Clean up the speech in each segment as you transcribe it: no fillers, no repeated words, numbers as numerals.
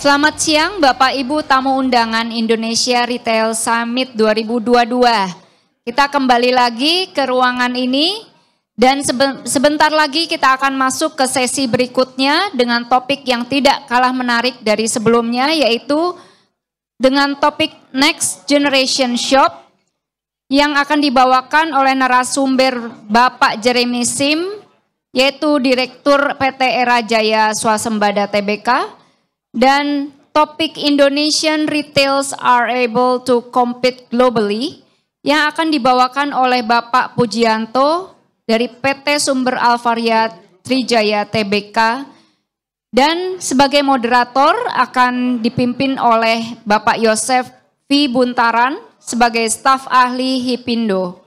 Selamat siang Bapak Ibu tamu undangan Indonesia Retail Summit 2022. Kita kembali lagi ke ruangan ini dan sebentar lagi kita akan masuk ke sesi berikutnya dengan topik yang tidak kalah menarik dari sebelumnya, yaitu dengan topik Next Generation Shop yang akan dibawakan oleh narasumber Bapak Jeremy Sim, yaitu Direktur PT Era Jaya Swasembada Tbk. Dan topik Indonesian Retails are able to compete globally yang akan dibawakan oleh Bapak Pujianto dari PT Sumber Alvaria Trijaya Tbk. Dan sebagai moderator akan dipimpin oleh Bapak Yosef V. Buntaran sebagai staf ahli Hipindo.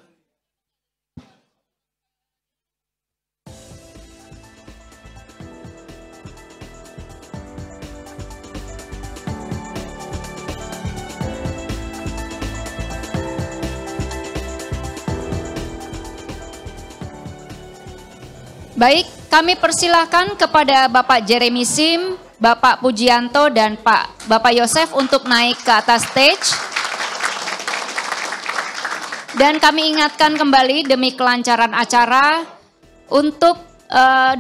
Baik, kami persilahkan kepada Bapak Jeremy Sim, Bapak Pujianto, dan Bapak Yosef untuk naik ke atas stage. Dan kami ingatkan kembali demi kelancaran acara, untuk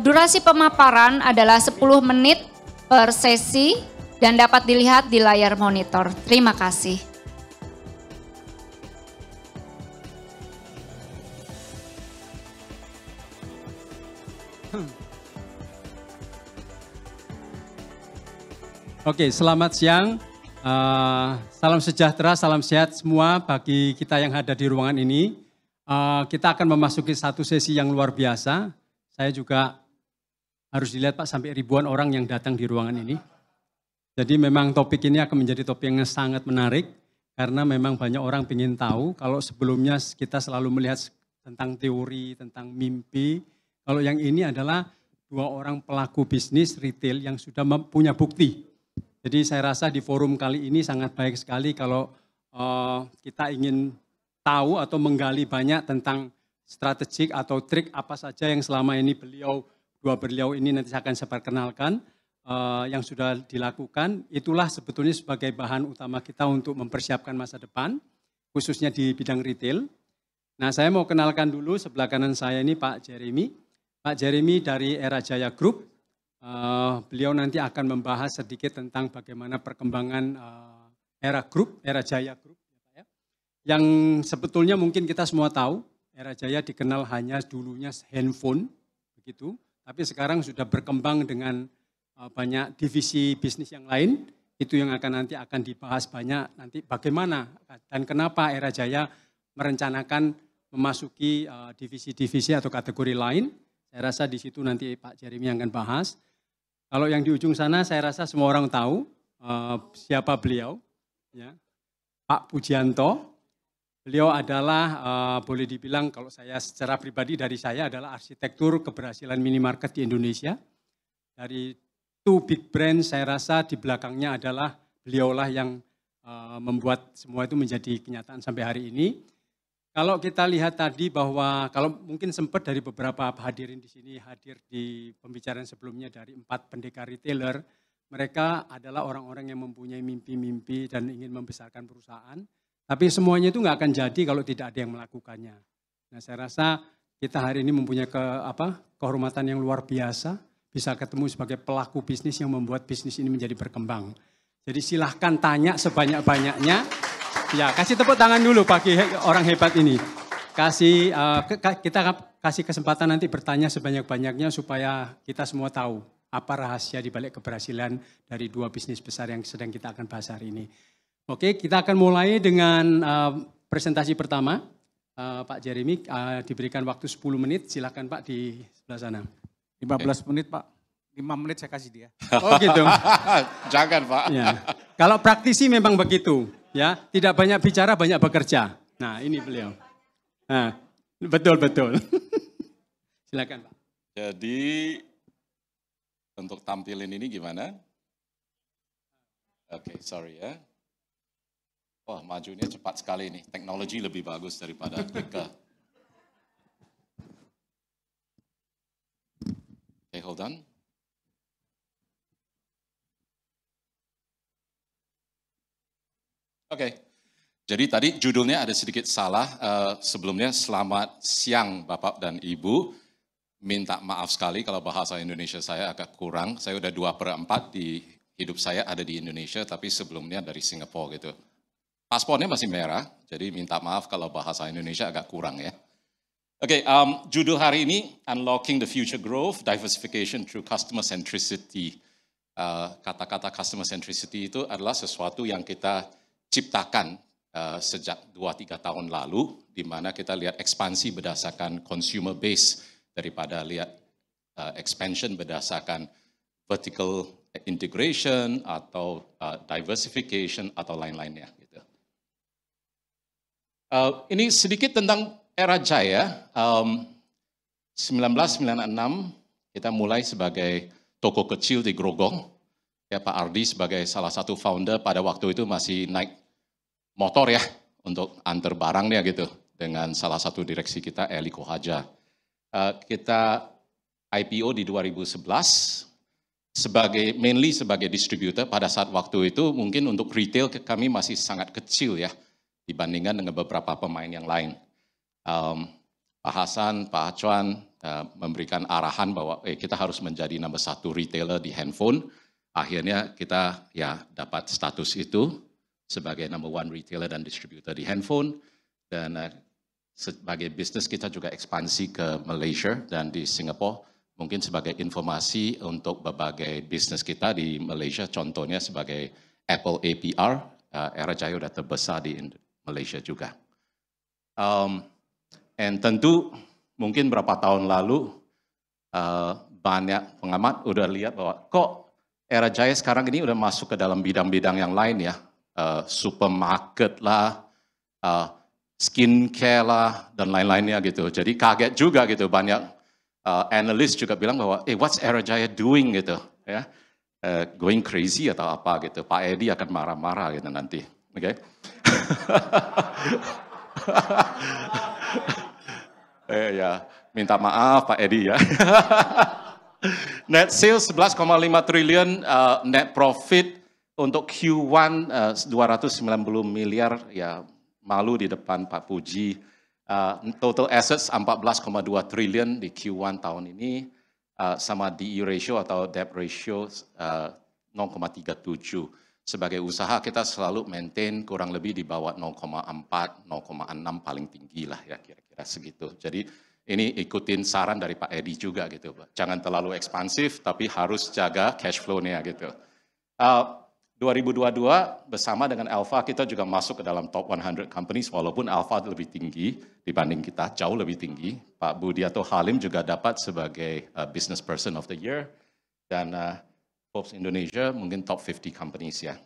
durasi pemaparan adalah 10 menit per sesi dan dapat dilihat di layar monitor. Terima kasih. Oke, selamat siang. Salam sejahtera, salam sehat semua bagi kita yang ada di ruangan ini. Kita akan memasuki satu sesi yang luar biasa. Saya juga harus dilihat Pak, sampai ribuan orang yang datang di ruangan ini. Jadi memang topik ini akan menjadi topik yang sangat menarik, karena memang banyak orang ingin tahu, kalau sebelumnya kita selalu melihat tentang teori, tentang mimpi. Kalau yang ini adalah dua orang pelaku bisnis retail yang sudah punya bukti. Jadi saya rasa di forum kali ini sangat baik sekali kalau kita ingin tahu atau menggali banyak tentang strategik atau trik apa saja yang selama ini dua beliau ini nanti akan saya perkenalkan yang sudah dilakukan. Itulah sebetulnya sebagai bahan utama kita untuk mempersiapkan masa depan, khususnya di bidang retail. Nah, saya mau kenalkan dulu sebelah kanan saya ini Pak Jeremy. Pak Jeremy dari Era Jaya Group. Beliau nanti akan membahas sedikit tentang bagaimana perkembangan Era Jaya Group, yang sebetulnya mungkin kita semua tahu, Era Jaya dikenal hanya dulunya handphone, begitu, tapi sekarang sudah berkembang dengan banyak divisi bisnis yang lain. Itu yang nanti akan dibahas banyak nanti bagaimana dan kenapa Era Jaya merencanakan memasuki divisi-divisi atau kategori lain. Saya rasa di situ nanti Pak Jeremy akan bahas. Kalau yang di ujung sana saya rasa semua orang tahu siapa beliau, ya. Pak Pujianto. Beliau adalah boleh dibilang kalau saya secara pribadi dari saya adalah arsitektur keberhasilan minimarket di Indonesia. Dari two big brand saya rasa di belakangnya adalah beliaulah yang membuat semua itu menjadi kenyataan sampai hari ini. Kalau kita lihat tadi bahwa kalau mungkin sempat dari beberapa hadirin di sini hadir di pembicaraan sebelumnya dari 4 pendekar retailer, mereka adalah orang-orang yang mempunyai mimpi-mimpi dan ingin membesarkan perusahaan. Tapi semuanya itu nggak akan jadi kalau tidak ada yang melakukannya. Nah, saya rasa kita hari ini mempunyai kehormatan yang luar biasa, bisa ketemu sebagai pelaku bisnis yang membuat bisnis ini menjadi berkembang. Jadi silahkan tanya sebanyak-banyaknya. Ya, kasih tepuk tangan dulu bagi orang hebat ini. Kita kasih kesempatan nanti bertanya sebanyak-banyaknya supaya kita semua tahu apa rahasia di balik keberhasilan dari dua bisnis besar yang sedang kita akan bahas hari ini. Oke, kita akan mulai dengan presentasi pertama. Pak Jeremy diberikan waktu 10 menit, silakan Pak di sebelah sana. 15 menit Pak, 5 menit saya kasih dia. Oh gitu. Jangan Pak. Ya. Kalau praktisi memang begitu. Ya, tidak banyak bicara, banyak bekerja. Nah, ini beliau. Nah, betul. Silakan, Pak. Jadi, untuk tampilin ini gimana? Oke, sorry ya. Wah, majunya cepat sekali nih. Teknologi lebih bagus daripada kita. Oke, hold on. Oke. Jadi tadi judulnya ada sedikit salah. Sebelumnya selamat siang Bapak dan Ibu. Minta maaf sekali kalau bahasa Indonesia saya agak kurang. Saya udah 2/4 di hidup saya ada di Indonesia, tapi sebelumnya dari Singapura gitu. Paspornya masih merah, jadi minta maaf kalau bahasa Indonesia agak kurang ya. Oke, judul hari ini Unlocking the Future Growth, Diversification Through Customer Centricity. Kata-kata customer centricity itu adalah sesuatu yang kita ciptakan sejak 2-3 tahun lalu, di mana kita lihat ekspansi berdasarkan consumer base daripada lihat expansion berdasarkan vertical integration atau diversification atau lain-lainnya. Gitu. Ini sedikit tentang era Jaya. 1996 kita mulai sebagai toko kecil di Grogol. Ya, Pak Ardi sebagai salah satu founder pada waktu itu masih naik motor ya untuk antar barangnya gitu dengan salah satu direksi kita Eli Kohaja. Kita IPO di 2011 mainly sebagai distributor. Pada saat waktu itu mungkin untuk retail kami masih sangat kecil ya dibandingkan dengan beberapa pemain yang lain. Pak Hasan, Pak Acuan memberikan arahan bahwa kita harus menjadi nomor 1 retailer di handphone. Akhirnya kita ya dapat status itu sebagai number 1 retailer dan distributor di handphone, dan sebagai bisnis kita juga ekspansi ke Malaysia dan di Singapura. Mungkin sebagai informasi untuk berbagai bisnis kita di Malaysia, contohnya sebagai Apple APR, Era Jaya sudah terbesar di Malaysia juga. And tentu mungkin berapa tahun lalu banyak pengamat udah lihat bahwa kok Era Jaya sekarang ini udah masuk ke dalam bidang-bidang yang lain ya. Supermarket lah, skincare lah, dan lain-lainnya gitu. Jadi kaget juga gitu, banyak analis juga bilang bahwa, what's Era Jaya doing gitu, ya, going crazy atau apa gitu. Pak Edi akan marah-marah gitu nanti, oke? Ya, minta maaf Pak Edi ya. Net sales 11,5 triliun, net profit untuk Q1 290 miliar, ya malu di depan Pak Puji. Total assets 14,2 triliun di Q1 tahun ini, sama DE ratio atau debt ratio 0,37. Sebagai usaha kita selalu maintain kurang lebih di bawah 0,4, 0,6 paling tinggi lah ya kira-kira segitu. Jadi ini ikutin saran dari Pak Edi juga gitu. Jangan terlalu ekspansif tapi harus jaga cash flow-nya gitu. 2022 bersama dengan Alpha kita juga masuk ke dalam top 100 companies, walaupun Alpha lebih tinggi dibanding kita, jauh lebih tinggi. Pak Budiato Halim juga dapat sebagai Business Person of the Year, dan Forbes Indonesia mungkin top 50 companies ya.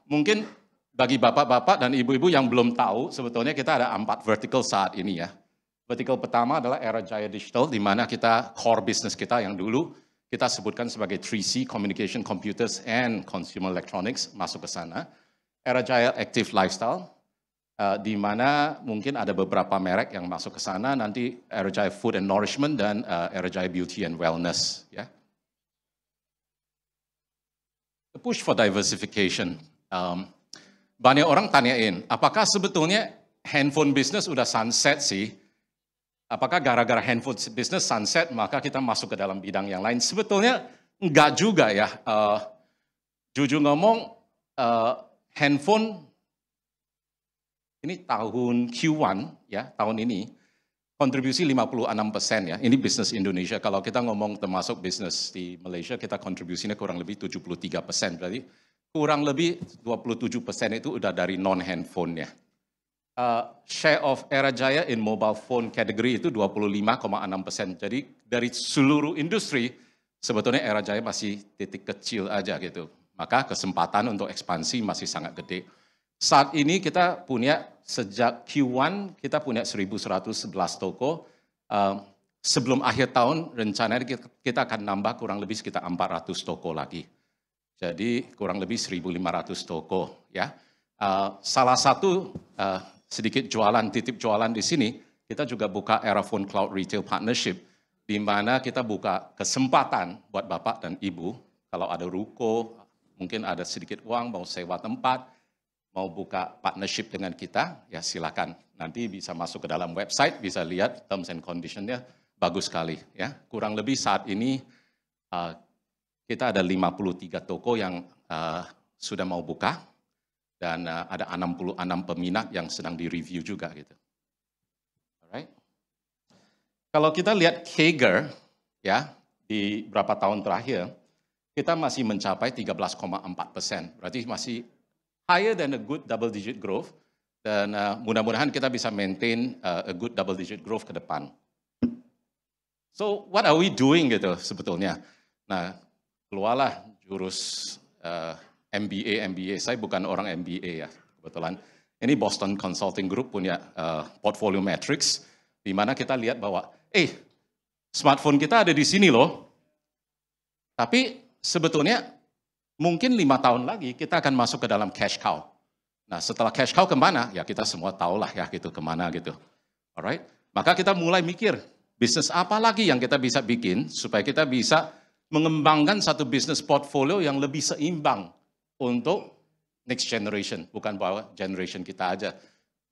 Mungkin bagi bapak-bapak dan ibu-ibu yang belum tahu, sebetulnya kita ada 4 vertical saat ini ya. Vertical pertama adalah Era Jaya Digital, di mana kita core business kita yang dulu kita sebutkan sebagai 3C, Communication, Computers, and Consumer Electronics, masuk ke sana. Era Jaya Active Lifestyle, di mana mungkin ada beberapa merek yang masuk ke sana, nanti Era Jaya Food and Nourishment, dan Era Jaya Beauty and Wellness. Ya. The push for diversification. Banyak orang tanyain, apakah sebetulnya handphone business udah sunset sih? Apakah gara-gara handphone business sunset maka kita masuk ke dalam bidang yang lain? Sebetulnya enggak juga ya. Jujur ngomong, handphone ini tahun Q1 ya, tahun ini kontribusi 56% ya. Ini bisnis Indonesia. Kalau kita ngomong termasuk bisnis di Malaysia, kita kontribusinya kurang lebih 73%. Berarti kurang lebih 27% itu udah dari non-handphone ya. Share of Era Jaya in mobile phone category itu 25,6%. Jadi dari seluruh industri, sebetulnya Era Jaya masih titik kecil aja gitu. Maka kesempatan untuk ekspansi masih sangat gede. Saat ini kita punya, sejak Q1, kita punya 1.111 toko. Sebelum akhir tahun, rencananya kita akan nambah kurang lebih sekitar 400 toko lagi. Jadi kurang lebih 1.500 toko. Ya. Salah satu sedikit jualan, titip jualan di sini, kita juga buka Eraphone Cloud Retail Partnership, di mana kita buka kesempatan buat Bapak dan Ibu, kalau ada ruko, mungkin ada sedikit uang, mau sewa tempat, mau buka partnership dengan kita, ya silakan. Nanti bisa masuk ke dalam website, bisa lihat terms and condition-nya, bagus sekali. Ya. Kurang lebih saat ini kita ada 53 toko yang sudah mau buka, dan ada 66 peminat yang sedang di-review juga. Gitu. Alright. Kalau kita lihat CAGR, ya, di berapa tahun terakhir, kita masih mencapai 13,4%. Berarti masih higher than a good double-digit growth, dan mudah-mudahan kita bisa maintain a good double-digit growth ke depan. So, what are we doing gitu sebetulnya? Nah, keluarlah jurus MBA. Saya bukan orang MBA ya, kebetulan. Ini Boston Consulting Group punya portfolio metrics, di mana kita lihat bahwa, smartphone kita ada di sini loh, tapi sebetulnya mungkin 5 tahun lagi kita akan masuk ke dalam cash cow. Nah setelah cash cow kemana? Ya kita semua tahulah ya gitu kemana gitu. Alright, maka kita mulai mikir bisnis apa lagi yang kita bisa bikin supaya kita bisa mengembangkan satu bisnis portfolio yang lebih seimbang untuk next generation, bukan bahwa generation kita aja.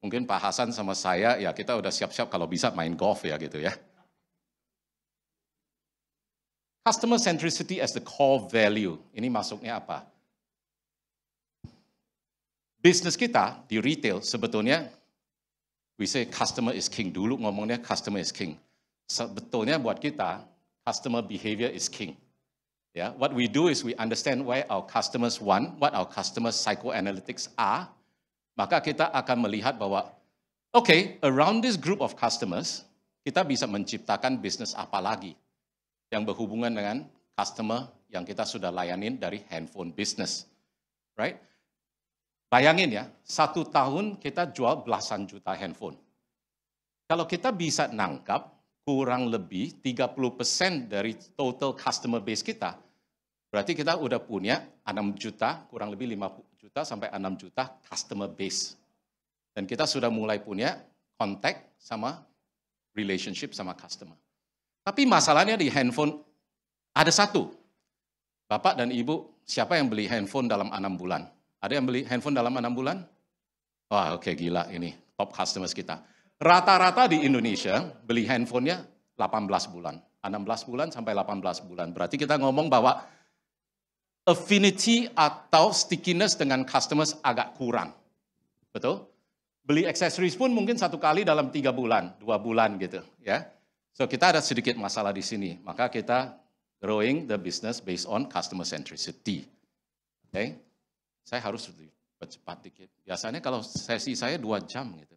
Mungkin Pak Hasan sama saya ya kita udah siap-siap kalau bisa main golf ya gitu ya. Customer centricity as the core value. Ini masuknya apa? Bisnis kita di retail sebetulnya, we say customer is king. Dulu ngomongnya customer is king. Sebetulnya buat kita, customer behavior is king. Yeah, what we do is we understand why our customers want, what our customers psychoanalytics are. Maka kita akan melihat bahwa, around this group of customers, kita bisa menciptakan bisnis apa lagi yang berhubungan dengan customer yang kita sudah layanin dari handphone business. Right? Bayangin ya, 1 tahun kita jual belasan juta handphone. Kalau kita bisa nangkap kurang lebih 30% dari total customer base kita, berarti kita udah punya 6 juta, kurang lebih 5 juta sampai 6 juta customer base. Dan kita sudah mulai punya kontak sama relationship sama customer. Tapi masalahnya di handphone ada satu. Bapak dan Ibu, siapa yang beli handphone dalam 6 bulan? Ada yang beli handphone dalam 6 bulan? Wah, oke, gila ini. Top customers kita. Rata-rata di Indonesia beli handphonenya 18 bulan. 16 bulan sampai 18 bulan. Berarti kita ngomong bahwa affinity atau stickiness dengan customers agak kurang. Betul? Beli accessories pun mungkin 1 kali dalam 3 bulan, 2 bulan gitu. Ya. So kita ada sedikit masalah di sini, maka kita growing the business based on customer centricity. Okay? Saya harus lebih cepat dikit. Biasanya kalau sesi saya 2 jam gitu.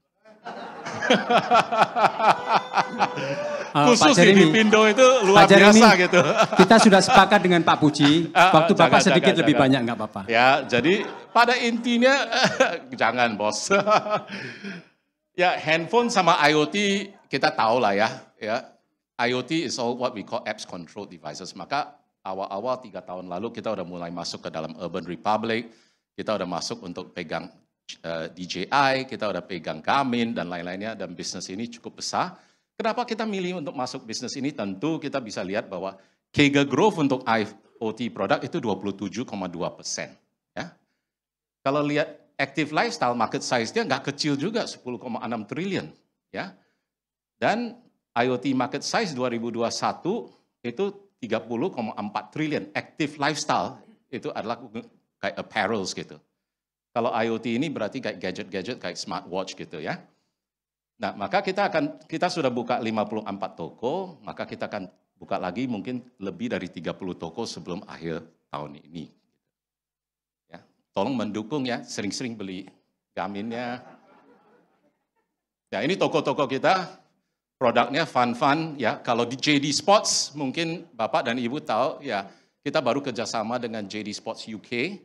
Khusus di Pindo itu luar biasa gitu. Kita sudah sepakat dengan Pak Puji, waktu Bapak sedikit lebih banyak nggak apa-apa. Ya, jadi pada intinya jangan bos. Ya, handphone sama IoT kita tahu lah ya. IoT is all what we call apps controlled devices. Maka awal-awal 3 tahun lalu kita udah mulai masuk ke dalam Urban Republic, kita udah masuk untuk pegang DJI, kita udah pegang Garmin dan lain-lainnya, dan bisnis ini cukup besar. Kenapa kita milih untuk masuk bisnis ini? Tentu kita bisa lihat bahwa CAGR growth untuk IoT produk itu 27,2%. Ya. Kalau lihat active lifestyle market size-nya nggak kecil juga, 10,6 triliun. Ya. Dan IoT market size 2021 itu 30,4 triliun. Active lifestyle itu adalah kayak apparels gitu. Kalau IoT ini berarti kayak gadget-gadget, kayak smartwatch gitu ya. Nah, maka kita sudah buka 54 toko, maka kita akan buka lagi mungkin lebih dari 30 toko sebelum akhir tahun ini. Ya, tolong mendukung ya, sering-sering beli Garmin-nya. Ya, ini toko-toko kita, produknya fun-fun ya. Kalau di JD Sports, mungkin Bapak dan Ibu tahu ya, kita baru kerjasama dengan JD Sports UK,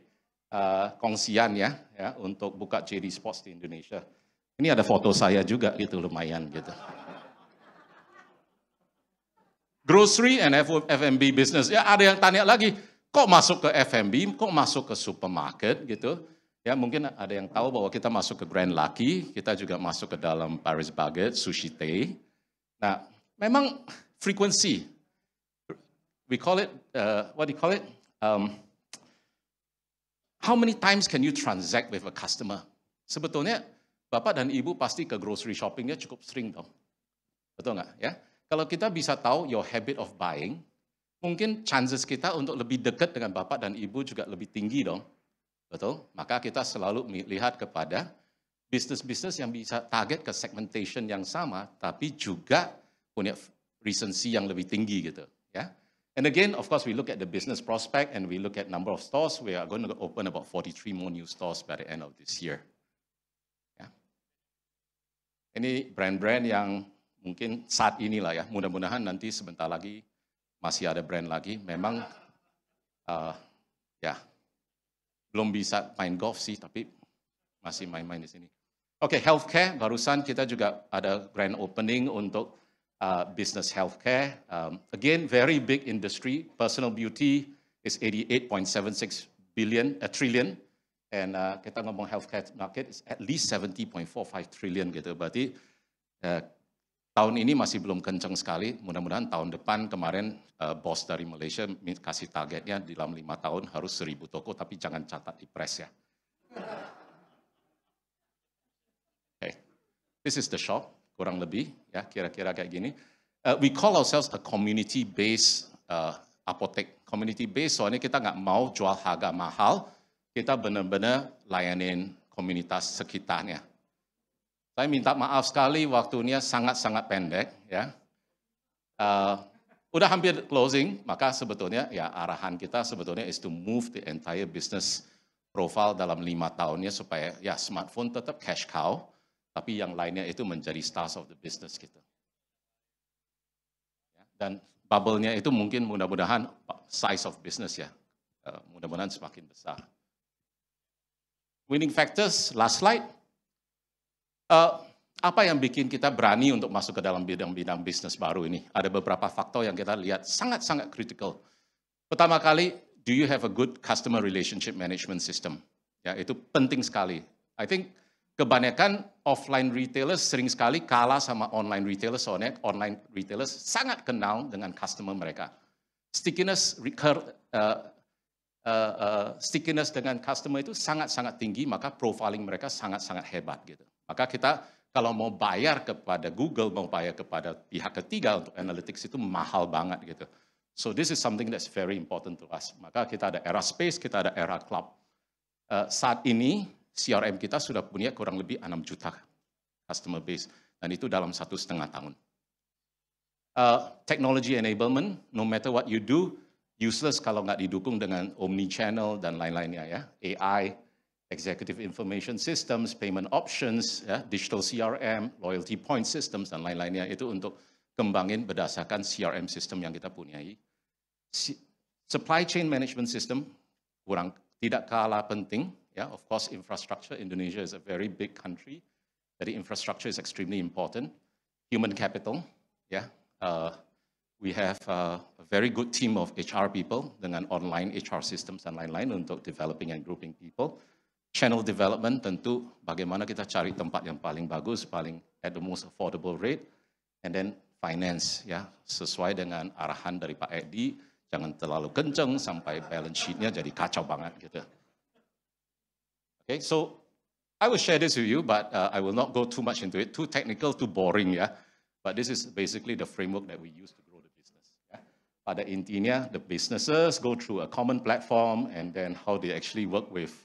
kongsian ya untuk buka JD Sports di Indonesia. Ini ada foto saya juga gitu, lumayan gitu. Grocery and F&B business. Ya ada yang tanya lagi, kok masuk ke F&B, kok masuk ke supermarket gitu. Ya mungkin ada yang tahu bahwa kita masuk ke Grand Lucky, kita juga masuk ke dalam Paris Baguette, Sushi Tei. Nah, memang frequency. We call it, what do you call it? how many times can you transact with a customer? Sebetulnya Bapak dan Ibu pasti ke grocery shoppingnya cukup sering dong. Betul nggak? Ya? Kalau kita bisa tahu your habit of buying, mungkin chances kita untuk lebih dekat dengan Bapak dan Ibu juga lebih tinggi dong. Betul? Maka kita selalu melihat kepada bisnis-bisnis yang bisa target ke segmentation yang sama, tapi juga punya recency yang lebih tinggi gitu. Ya. And again, of course, we look at the business prospect and we look at number of stores. We are going to open about 43 more new stores by the end of this year. Ya. Ini brand-brand yang mungkin saat inilah ya, mudah-mudahan nanti sebentar lagi masih ada brand lagi. Memang ya belum bisa main golf sih, tapi masih main-main di sini. Oke, healthcare, barusan kita juga ada grand opening untuk business healthcare. Again, very big industry. Personal beauty is 88.76 trillion. And kita ngomong healthcare market is at least 70.45 trillion gitu. Berarti tahun ini masih belum kencang sekali. Mudah-mudahan tahun depan kemarin bos dari Malaysia kasih targetnya dalam 5 tahun harus 1.000 toko, tapi jangan catat di press ya. Okay. This is the shop. Kurang lebih, ya kira-kira kayak gini. We call ourselves a community-based apotek. Community-based, soalnya kita nggak mau jual harga mahal, kita benar-benar layanin komunitas sekitarnya. Saya minta maaf sekali, waktunya sangat-sangat pendek. Ya. Udah hampir closing, maka sebetulnya ya arahan kita sebetulnya is to move the entire business profile dalam 5 tahunnya supaya ya smartphone tetap cash cow, tapi yang lainnya itu menjadi stars of the business gitu. Dan bubble-nya itu mungkin mudah-mudahan size of business ya, mudah-mudahan semakin besar. Winning factors, last slide. Apa yang bikin kita berani untuk masuk ke dalam bidang-bidang bisnis baru ini? Ada beberapa faktor yang kita lihat sangat-sangat critical. Pertama kali, do you have a good customer relationship management system? Ya, itu penting sekali. I think kebanyakan offline retailers sering sekali kalah sama online retailers, soalnya online retailers sangat kenal dengan customer mereka. Stickiness dengan customer itu sangat-sangat tinggi, maka profiling mereka sangat-sangat hebat gitu. Maka kita kalau mau bayar kepada Google, mau bayar kepada pihak ketiga untuk analytics itu mahal banget gitu. So this is something that's very important to us. Maka kita ada era space, kita ada era cloud. Saat ini CRM kita sudah punya kurang lebih 6 juta customer base, dan itu dalam 1,5 tahun. Technology enablement, no matter what you do, useless kalau nggak didukung dengan omni-channel dan lain-lainnya ya. AI, executive information systems, payment options, ya, digital CRM, loyalty point systems, dan lain-lainnya itu untuk kembangin berdasarkan CRM system yang kita punyai. Supply chain management system tidak kalah penting. Yeah, of course, infrastructure. Indonesia is a very big country. Jadi infrastructure is extremely important. Human capital. Yeah, we have a very good team of HR people dengan online HR systems dan lain-lain untuk developing and grouping people. Channel development tentu bagaimana kita cari tempat yang paling bagus, paling at the most affordable rate. And then finance, ya sesuai dengan arahan dari Pak Edi, jangan terlalu kenceng sampai balance sheet-nya jadi kacau banget gitu. Okay, so I will share this with you, but I will not go too much into it. Too technical, too boring, ya. But this is basically the framework that we use to grow the business. Ya. Pada intinya, the businesses go through a common platform, and then how they actually work with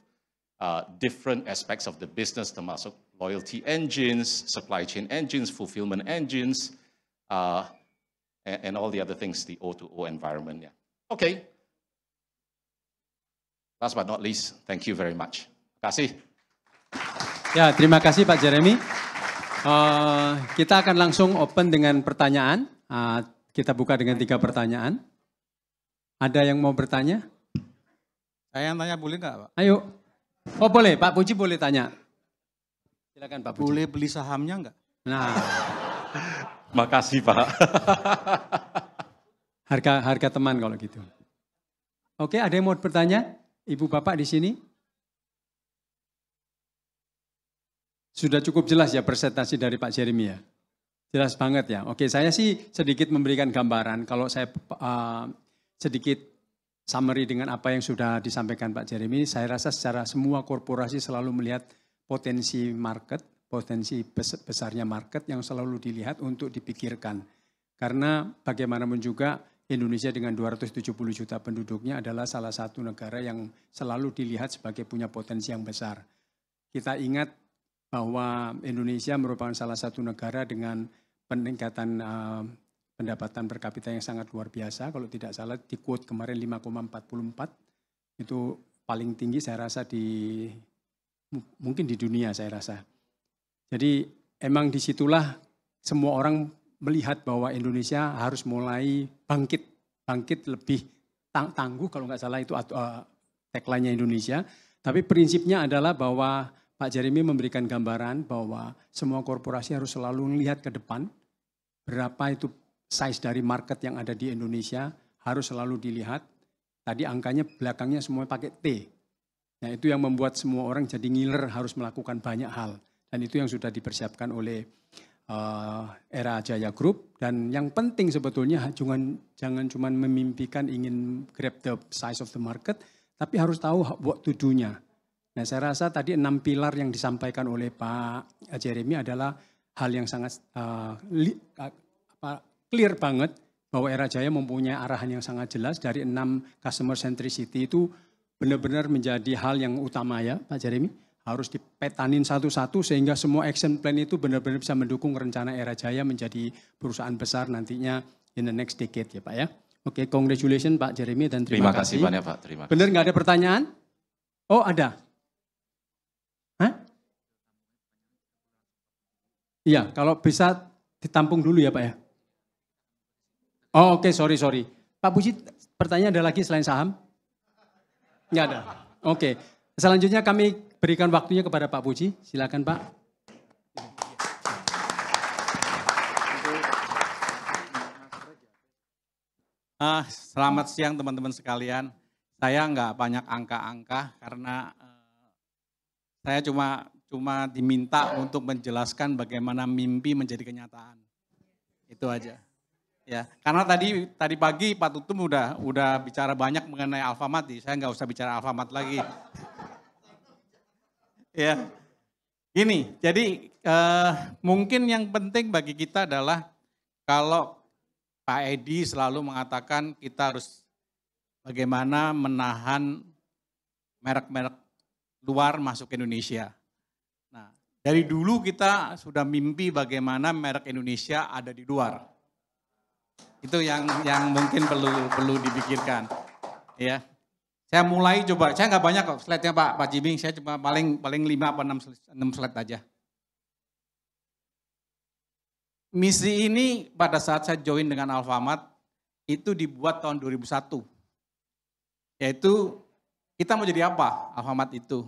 different aspects of the business, termasuk loyalty engines, supply chain engines, fulfillment engines, and all the other things, the O2O environment. Ya. Okay. Last but not least, thank you very much. Terima kasih. Ya, terima kasih Pak Jeremy. Kita akan langsung open dengan pertanyaan. Kita buka dengan 3 pertanyaan. Ada yang mau bertanya? Saya yang tanya boleh nggak Pak? Ayo. Oh boleh, Pak Puji boleh tanya. Silakan Pak Puji. Boleh beli sahamnya nggak? Nah. Makasih Pak. Harga teman kalau gitu. Oke, ada yang mau bertanya? Ibu Bapak di sini? Sudah cukup jelas ya presentasi dari Pak Jeremy ya? Jelas banget ya. Oke, saya sih sedikit memberikan gambaran. Kalau saya sedikit summary dengan apa yang sudah disampaikan Pak Jeremy, saya rasa secara semua korporasi selalu melihat potensi market, potensi besarnya market yang selalu dilihat untuk dipikirkan. Karena bagaimanapun juga Indonesia dengan 270 juta penduduknya adalah salah satu negara yang selalu dilihat sebagai punya potensi yang besar. Kita ingat bahwa Indonesia merupakan salah satu negara dengan peningkatan pendapatan per kapita yang sangat luar biasa. Kalau tidak salah di quote kemarin 5,44 itu paling tinggi saya rasa mungkin di dunia saya rasa. Jadi emang disitulah semua orang melihat bahwa Indonesia harus mulai bangkit lebih tangguh kalau nggak salah itu tagline-nya Indonesia. Tapi prinsipnya adalah bahwa Pak Jeremy memberikan gambaran bahwa semua korporasi harus selalu melihat ke depan. Berapa itu size dari market yang ada di Indonesia harus selalu dilihat. Tadi angkanya belakangnya semua pakai T. Nah itu yang membuat semua orang jadi ngiler harus melakukan banyak hal. Dan itu yang sudah dipersiapkan oleh Era Jaya Group. Dan yang penting sebetulnya jangan cuma memimpikan ingin grab the size of the market, tapi harus tahu what to do-nya. Nah saya rasa tadi 6 pilar yang disampaikan oleh Pak Jeremy adalah hal yang sangat clear banget bahwa Era Jaya mempunyai arahan yang sangat jelas dari 6 customer centricity itu benar-benar menjadi hal yang utama ya Pak Jeremy. Harus dipetanin satu-satu sehingga semua action plan itu benar-benar bisa mendukung rencana Era Jaya menjadi perusahaan besar nantinya in the next decade ya Pak ya. Oke, congratulations Pak Jeremy dan terima kasih. Terima kasih banyak Pak, terima kasih. Benar nggak ada pertanyaan? Oh ada. Hah? Iya, kalau bisa ditampung dulu ya Pak ya. Oh oke, sorry. Pak Puji, pertanyaan ada lagi selain saham? Nggak ada. Oke, selanjutnya kami berikan waktunya kepada Pak Puji. Silakan Pak. Selamat siang teman-teman sekalian. Saya nggak banyak angka-angka karena saya cuma diminta untuk menjelaskan bagaimana mimpi menjadi kenyataan. Itu aja. Ya, karena tadi pagi Pak Tutum udah bicara banyak mengenai Alfamart, saya nggak usah bicara Alfamart lagi. Ya, gini. Jadi mungkin yang penting bagi kita adalah kalau Pak Edi selalu mengatakan kita harus bagaimana menahan merek-merek luar masuk ke Indonesia. Nah, dari dulu kita sudah mimpi bagaimana merek Indonesia ada di luar. Itu yang mungkin perlu dipikirkan. Ya. Saya mulai coba, saya nggak banyak kok slide-nya Pak Jibing, saya cuma paling 5 apa 6 slide aja. Misi ini pada saat saya join dengan Alfamart itu dibuat tahun 2001. Yaitu kita mau jadi apa Alfamart itu.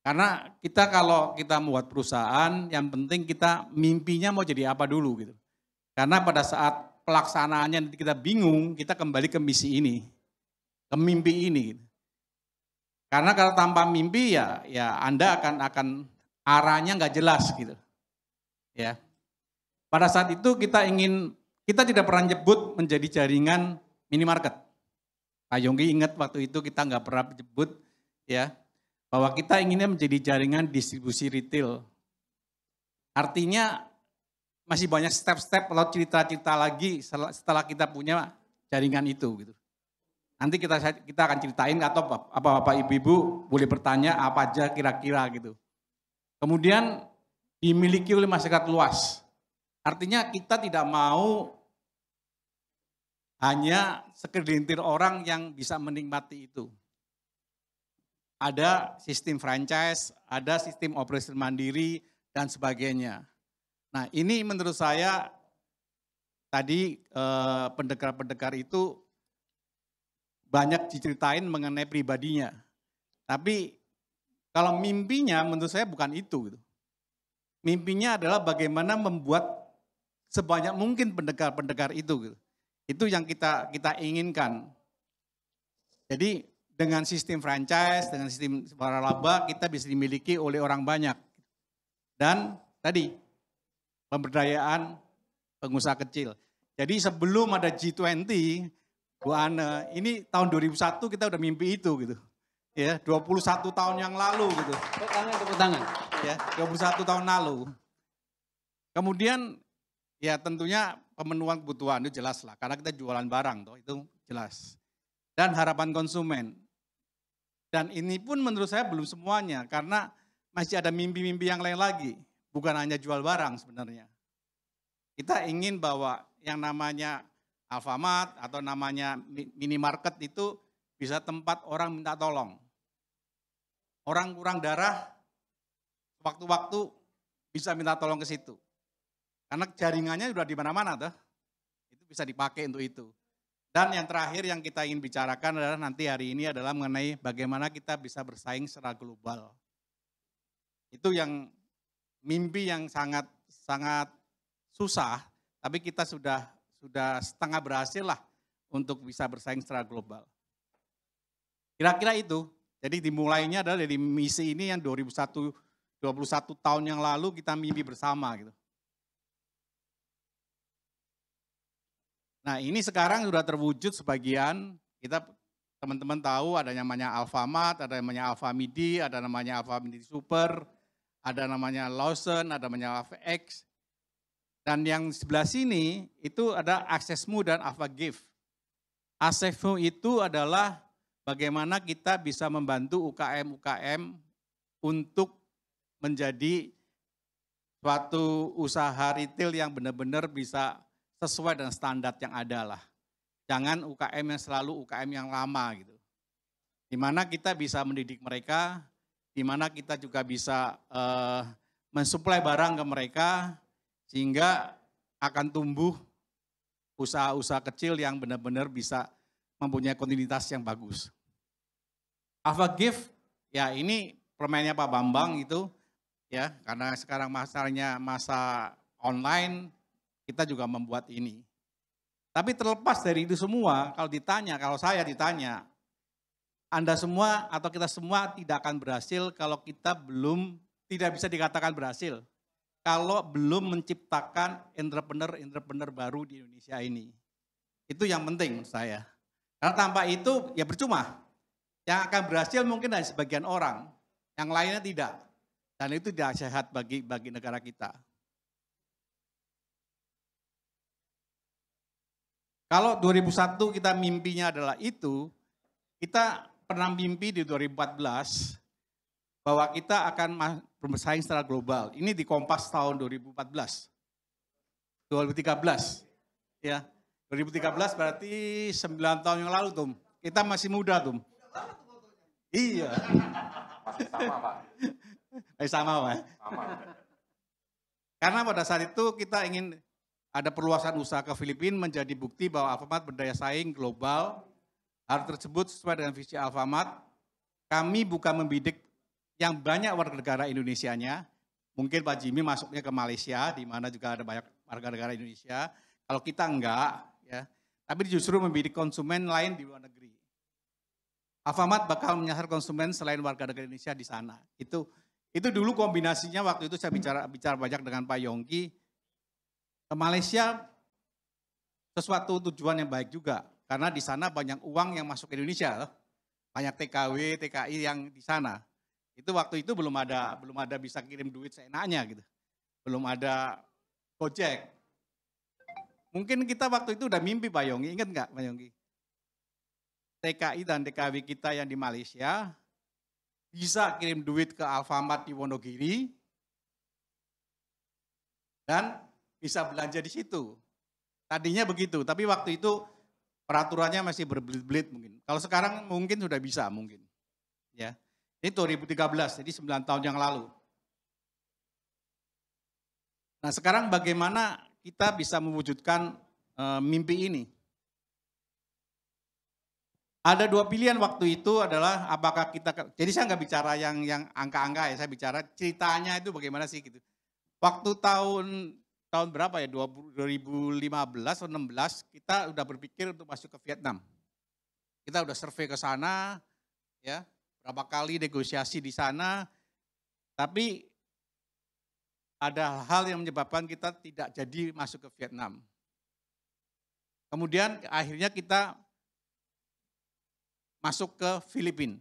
Karena kalau kita membuat perusahaan, yang penting kita mimpinya mau jadi apa dulu gitu. Karena pada saat pelaksanaannya kita bingung, kita kembali ke misi ini, ke mimpi ini. Karena kalau tanpa mimpi ya Anda akan arahnya nggak jelas gitu. Ya. Pada saat itu kita tidak pernah nyebut menjadi jaringan minimarket. Pak Yonggi ingat waktu itu kita nggak pernah menyebut ya bahwa kita inginnya menjadi jaringan distribusi retail. Artinya masih banyak step-step atau cerita-cerita lagi setelah kita punya jaringan itu gitu. Nanti kita akan ceritain atau Bapak Ibu boleh bertanya apa aja kira-kira gitu. Kemudian dimiliki oleh masyarakat luas. Artinya kita tidak mau hanya segelintir orang yang bisa menikmati itu. Ada sistem franchise, ada sistem operasi mandiri dan sebagainya. Nah ini menurut saya tadi pendekar-pendekar itu banyak diceritain mengenai pribadinya. Tapi kalau mimpinya menurut saya bukan itu. Gitu. Mimpinya adalah bagaimana membuat sebanyak mungkin pendekar-pendekar itu. Gitu. Itu yang kita inginkan. Jadi dengan sistem franchise, dengan sistem waralaba kita bisa dimiliki oleh orang banyak. Dan tadi pemberdayaan pengusaha kecil. Jadi sebelum ada G20, Bu Ane, ini tahun 2001 kita udah mimpi itu gitu. Ya, 21 tahun yang lalu gitu. Tepuk tangan. Ya, 21 tahun lalu. Kemudian ya tentunya pemenuhan kebutuhan itu jelas lah, karena kita jualan barang toh, itu jelas. Dan harapan konsumen. Dan ini pun menurut saya belum semuanya, karena masih ada mimpi-mimpi yang lain lagi. Bukan hanya jual barang sebenarnya. Kita ingin bahwa yang namanya Alfamart atau namanya minimarket itu bisa tempat orang minta tolong. Orang kurang darah, waktu-waktu bisa minta tolong ke situ. Karena jaringannya sudah di mana-mana tuh. Itu bisa dipakai untuk itu. Dan yang terakhir yang kita ingin bicarakan adalah nanti hari ini adalah mengenai bagaimana kita bisa bersaing secara global. Itu yang mimpi yang sangat susah, tapi kita sudah setengah berhasil lah untuk bisa bersaing secara global. Kira-kira itu. Jadi dimulainya adalah dari misi ini yang 21 tahun yang lalu kita mimpi bersama gitu. Nah ini sekarang sudah terwujud sebagian, kita teman-teman tahu ada yang namanya Alfamart, ada yang namanya Alfamidi, ada namanya Alfamidi Super, ada namanya Lawson, ada namanya AlphaX. Dan yang sebelah sini itu ada Aksesmu dan AlphaGift. Aksesmu itu adalah bagaimana kita bisa membantu UKM-UKM untuk menjadi suatu usaha retail yang benar-benar bisa sesuai dengan standar yang ada lah. Jangan UKM yang selalu UKM yang lama gitu. Di mana kita bisa mendidik mereka, di mana kita juga bisa mensuplai barang ke mereka, sehingga akan tumbuh usaha-usaha kecil yang benar-benar bisa mempunyai kontinuitas yang bagus. AlphaGift, ya ini permainnya Pak Bambang itu, ya karena sekarang masanya masa online, kita juga membuat ini. Tapi terlepas dari itu semua, kalau saya ditanya, Anda semua atau kita semua tidak akan berhasil kalau kita tidak bisa dikatakan berhasil. Kalau belum menciptakan entrepreneur baru di Indonesia ini. Itu yang penting menurut saya. Karena tanpa itu ya percuma. Yang akan berhasil mungkin hanya sebagian orang, yang lainnya tidak. Dan itu tidak sehat bagi negara kita. Kalau 2001 kita mimpinya adalah itu, kita pernah mimpi di 2014 bahwa kita akan bersaing secara global. Ini di Kompas tahun 2013. 2013. Ya. 2013 berarti 9 tahun yang lalu, Tum. Kita masih muda, Tum. Iya. Masih sama, Pak. Masih sama, Pak. Sama. Karena pada saat itu kita ingin ada perluasan usaha ke Filipina menjadi bukti bahwa Alfamart berdaya saing global. Hal tersebut sesuai dengan visi Alfamart. Kami bukan membidik yang banyak warga negara Indonesianya. Mungkin Pak Jimmy masuknya ke Malaysia, di mana juga ada banyak warga negara Indonesia. Kalau kita enggak, ya. Tapi justru membidik konsumen lain di luar negeri. Alfamart bakal menyasar konsumen selain warga negara Indonesia di sana. Itu dulu kombinasinya waktu itu saya bicara banyak dengan Pak Yongki. Ke Malaysia sesuatu tujuan yang baik juga. Karena di sana banyak uang yang masuk ke Indonesia. Banyak TKW, TKI yang di sana. Itu waktu itu belum ada bisa kirim duit seenaknya gitu. Belum ada Gojek. Mungkin kita waktu itu udah mimpi Pak Yongki, ingat nggak Pak Yongki? TKI dan TKW kita yang di Malaysia bisa kirim duit ke Alfamart di Wonogiri dan bisa belanja di situ. Tadinya begitu, tapi waktu itu peraturannya masih berbelit-belit mungkin. Kalau sekarang mungkin sudah bisa mungkin. Ya. Ini 2013, jadi 9 tahun yang lalu. Nah sekarang bagaimana kita bisa mewujudkan mimpi ini? Ada dua pilihan waktu itu adalah apakah kita, jadi saya nggak bicara yang angka-angka ya, saya bicara ceritanya itu bagaimana sih gitu. Waktu tahun berapa ya, 2015 atau 16 kita udah berpikir untuk masuk ke Vietnam. Kita udah survei ke sana, ya berapa kali negosiasi di sana, tapi ada hal yang menyebabkan kita tidak jadi masuk ke Vietnam. Kemudian akhirnya kita masuk ke Filipina.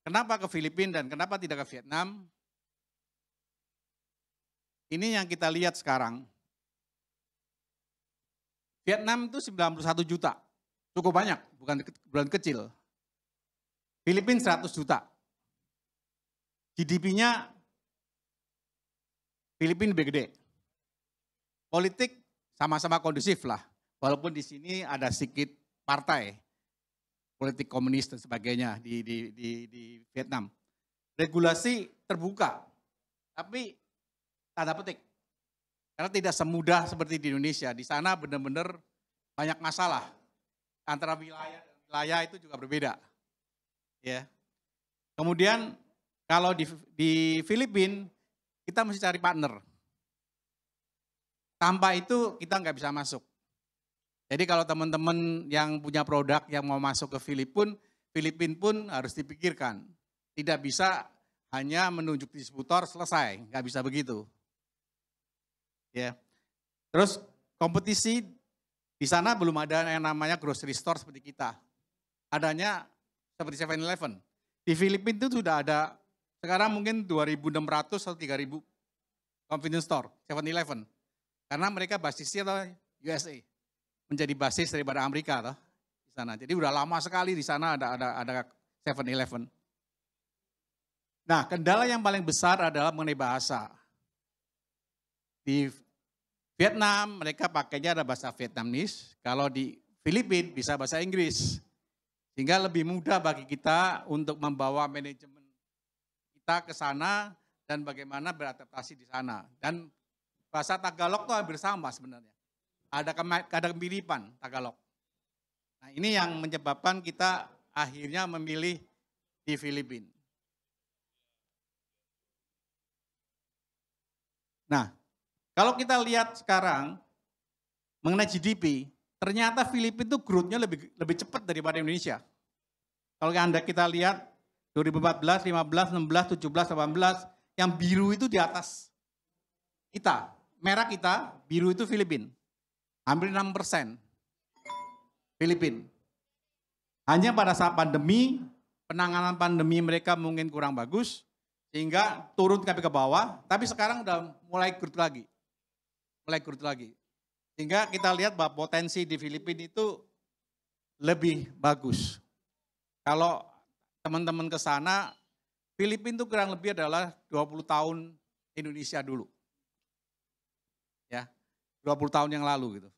Kenapa ke Filipina dan kenapa tidak ke Vietnam? Ini yang kita lihat sekarang. Vietnam itu 91 juta, cukup banyak, bukan kecil. Filipina 100 juta. GDP-nya Filipina lebih gede. Politik sama-sama kondusif lah, walaupun di sini ada sedikit partai, politik komunis dan sebagainya di Vietnam. Regulasi terbuka, tapi tanda petik. Karena tidak semudah seperti di Indonesia. Di sana benar-benar banyak masalah. Antara wilayah dan wilayah itu juga berbeda. Ya. Kemudian kalau di Filipina kita mesti cari partner. Tanpa itu kita nggak bisa masuk. Jadi kalau teman-teman yang punya produk yang mau masuk ke Filipina pun harus dipikirkan. Tidak bisa hanya menunjuk distributor selesai, nggak bisa begitu. Ya. Terus kompetisi di sana belum ada yang namanya grocery store seperti kita. Adanya seperti 7-Eleven. Di Filipina itu sudah ada sekarang mungkin 2.600 atau 3.000 convenience store, 7-Eleven. Karena mereka basisnya USA. Menjadi basis daripada Amerika toh, di sana. Jadi udah lama sekali di sana ada 7-Eleven. Nah, kendala yang paling besar adalah mengenai bahasa. Di Vietnam mereka pakainya ada bahasa Vietnamese, kalau di Filipina bisa bahasa Inggris. Sehingga lebih mudah bagi kita untuk membawa manajemen kita ke sana dan bagaimana beradaptasi di sana. Dan bahasa Tagalog itu hampir sama sebenarnya. Ada kemiripan Tagalog. Nah, ini yang menyebabkan kita akhirnya memilih di Filipina. Nah, kalau kita lihat sekarang mengenai GDP, ternyata Filipina itu growth-nya lebih cepat daripada Indonesia. Kalau kita lihat 2014, 15, 16, 17, 18, yang biru itu di atas kita. Merah kita, biru itu Filipina. Hampir 6% Filipina. Hanya pada saat pandemi, penanganan pandemi mereka mungkin kurang bagus, sehingga turun sampai ke bawah, tapi sekarang udah mulai growth lagi. Sehingga kita lihat bahwa potensi di Filipina itu lebih bagus. Kalau teman-teman ke sana, Filipina itu kurang lebih adalah 20 tahun Indonesia dulu. Ya, 20 tahun yang lalu gitu.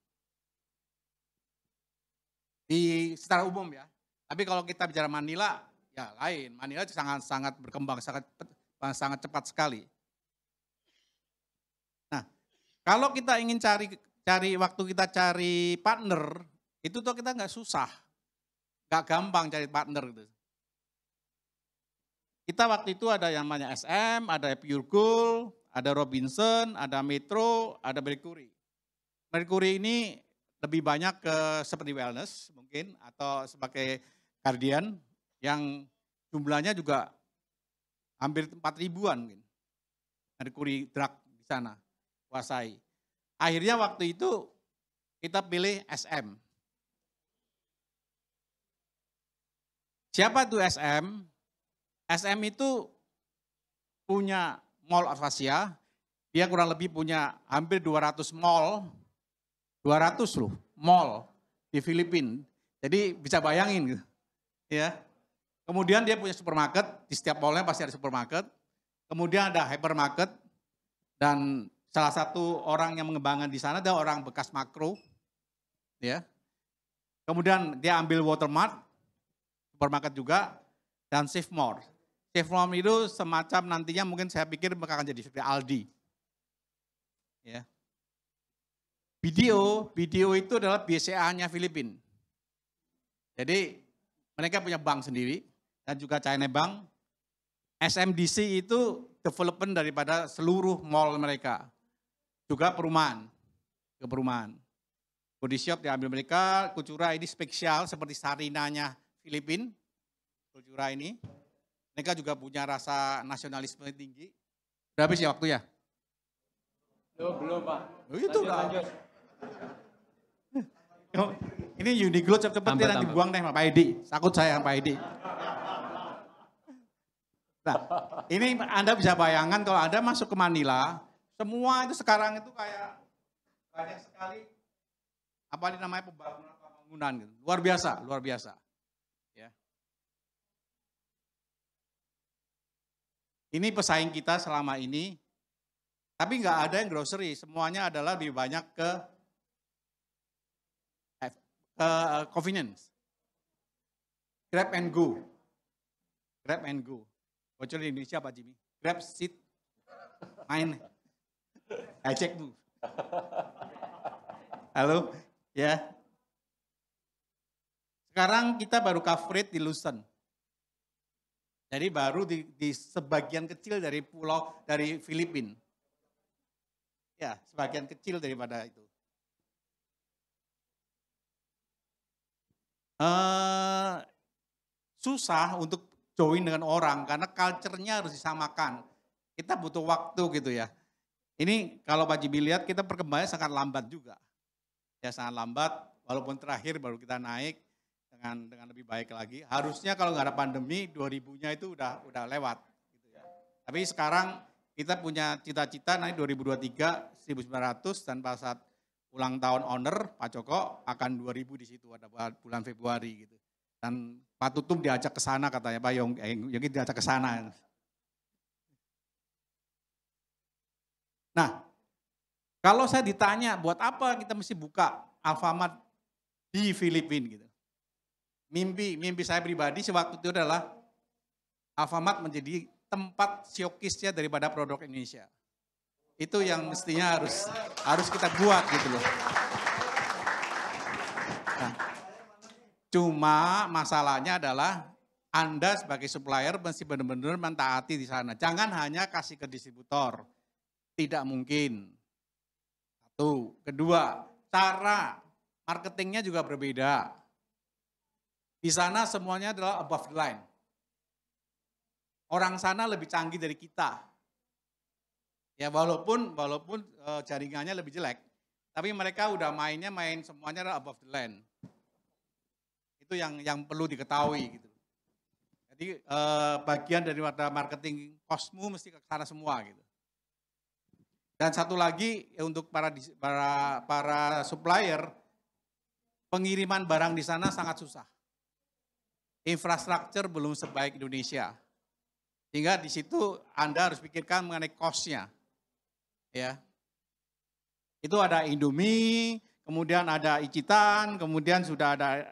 Secara umum ya. Tapi kalau kita bicara Manila, ya lain. Manila itu sangat berkembang, sangat cepat sekali. Nah, kalau kita ingin waktu kita cari partner, itu tuh kita nggak susah. Nggak gampang cari partner gitu. Kita waktu itu ada yang namanya SM, ada Pure Gold, ada Robinson, ada Metro, ada Mercury. Mercury ini lebih banyak ke seperti wellness mungkin, atau sebagai Guardian, yang jumlahnya juga hampir 4.000-an mungkin. Mercury drug di sana, kuasai. Akhirnya waktu itu kita pilih SM. Siapa itu SM? SM itu punya mall Arvasia, dia kurang lebih punya hampir 200 mall, 200 loh, mall di Filipina. Jadi bisa bayangin gitu. Ya. Kemudian dia punya supermarket, di setiap mallnya pasti ada supermarket. Kemudian ada hypermarket, dan salah satu orang yang mengembangkan di sana adalah orang bekas Makro. Ya. Kemudian dia ambil Watermart, supermarket juga, dan Save More. Save More itu semacam nantinya mungkin saya pikir akan jadi seperti Aldi. Ya. BDO itu adalah BCA-nya Filipina. Jadi mereka punya bank sendiri dan juga China Bank. SMDC itu development daripada seluruh mall mereka. Juga perumahan. Body Shop diambil mereka, Kultura ini spesial seperti Sarinanya Filipina. Kultura ini. Mereka juga punya rasa nasionalisme tinggi. Udah habis ya waktunya? Belum Pak. Oh, itu udah. Ini Uniqlo cepet-cepet nanti buang deh sama Pak Edi. Takut saya sama Pak Edi. Nah, ini Anda bisa bayangkan kalau Anda masuk ke Manila, semua itu sekarang itu kayak banyak sekali apa namanya pembangunan gitu. Luar biasa, luar biasa. Ya. Ini pesaing kita selama ini, tapi nggak ada yang grocery, semuanya adalah lebih banyak ke convenience. Grab and go. Grab and go. Bocor di Indonesia apa Jimmy? Grab, sit, main. Cek bu. Halo, ya. Sekarang kita baru coverage di Luzon. Jadi baru di sebagian kecil dari pulau, dari Filipina. Ya, sebagian kecil daripada itu. Susah untuk join dengan orang karena culture-nya harus disamakan. Kita butuh waktu gitu ya. Ini kalau Pak Jibi lihat kita perkembangannya sangat lambat juga. Ya sangat lambat, walaupun terakhir baru kita naik dengan lebih baik lagi. Harusnya kalau nggak ada pandemi 2000-nya itu udah lewat. Gitu ya. Tapi sekarang kita punya cita-cita naik 2023 1.900 dan pada saat ulang tahun owner Pak Joko akan 2.000 di situ ada bulan Februari gitu. Dan Pak Tutum diajak ke sana katanya Pak Yongki diajak ke sana. Nah, kalau saya ditanya buat apa kita mesti buka Alfamart di Filipina gitu. Mimpi saya pribadi sewaktu itu adalah Alfamart menjadi tempat showcase-nya daripada produk Indonesia. Itu yang mestinya harus kita buat gitu loh. Nah, cuma masalahnya adalah Anda sebagai supplier mesti benar-benar mentaati di sana. Jangan hanya kasih ke distributor. Tidak mungkin. Satu. Kedua, cara marketingnya juga berbeda. Di sana semuanya adalah above the line. Orang sana lebih canggih dari kita. Ya walaupun jaringannya lebih jelek, tapi mereka udah main semuanya adalah above the line. Itu yang perlu diketahui gitu. Jadi bagian dari marketing kosmu mesti ke sana semua gitu. Dan satu lagi untuk para supplier, pengiriman barang di sana sangat susah. Infrastruktur belum sebaik Indonesia. Sehingga di situ Anda harus pikirkan mengenai cost-nya. Ya. Itu ada Indomie, kemudian ada Icitan, kemudian sudah ada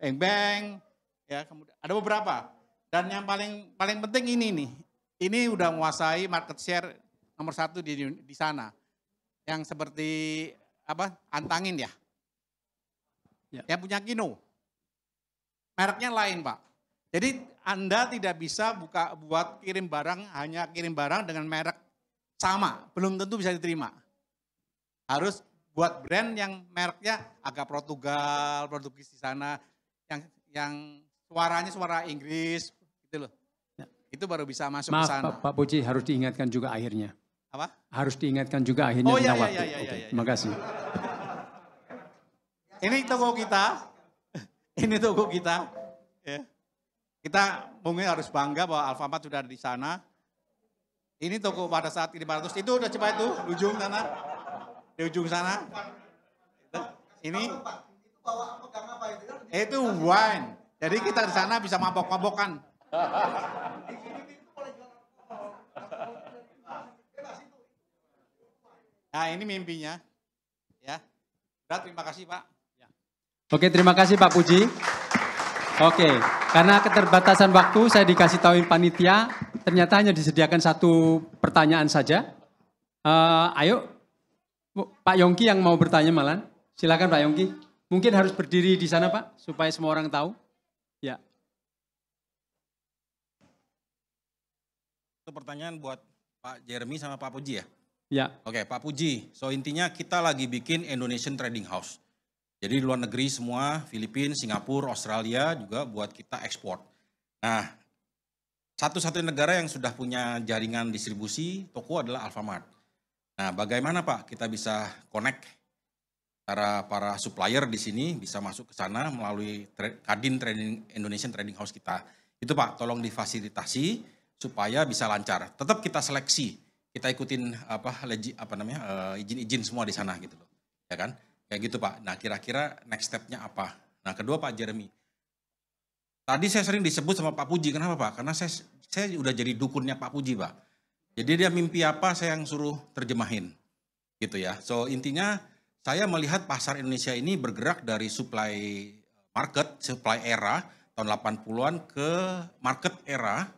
Beng-Beng, ya, kemudian ada beberapa. Dan yang paling penting ini nih. Ini udah menguasai market share nomor 1 di sana. Yang seperti Antangin ya. Yang punya Kino. Mereknya lain Pak. Jadi Anda tidak bisa buat kirim barang, hanya kirim barang dengan merek sama. Belum tentu bisa diterima. Harus buat brand yang mereknya agak Portugis di sana. Yang suaranya suara Inggris gitu loh. Ya. Itu baru bisa masuk ke sana. Pak Puji harus diingatkan juga akhirnya. Apa? Harus diingatkan juga akhirnya. Oh iya. Terima kasih. Ini toko kita. Ini toko kita. Ya. Kita mungkin harus bangga bahwa Alfamart sudah ada di sana. Ini toko pada saat 500 itu udah cepat itu di ujung sana. Di ujung sana. Ini itu wine. Jadi kita di sana bisa mabok-mabokan. Nah ini mimpinya. Ya. Terima kasih Pak. Ya. Oke, terima kasih Pak Puji. Oke, karena keterbatasan waktu saya dikasih tahuin panitia, ternyata hanya disediakan satu pertanyaan saja. Ayo, Pak Yongki yang mau bertanya malah. Silakan Pak Yongki. Mungkin harus berdiri di sana Pak, supaya semua orang tahu. Ya. Itu pertanyaan buat Pak Jeremy sama Pak Puji ya? Ya. Oke, Pak Puji. So intinya kita lagi bikin Indonesian Trading House. Jadi di luar negeri semua, Filipina, Singapura, Australia juga buat kita ekspor. Nah, satu-satunya negara yang sudah punya jaringan distribusi toko adalah Alfamart. Nah, bagaimana Pak kita bisa connect para supplier di sini bisa masuk ke sana melalui Kadin Indonesian Trading House kita. Itu Pak, tolong difasilitasi supaya bisa lancar. Tetap kita seleksi, kita ikutin izin-izin semua di sana gitu loh, ya kan? Kayak gitu Pak. Nah kira-kira next step-nya apa? Nah kedua Pak Jeremy, tadi saya sering disebut sama Pak Puji, kenapa Pak? Karena saya udah jadi dukunnya Pak Puji Pak. Jadi dia mimpi apa saya yang suruh terjemahin, gitu ya. So intinya saya melihat pasar Indonesia ini bergerak dari supply era tahun 80-an ke market era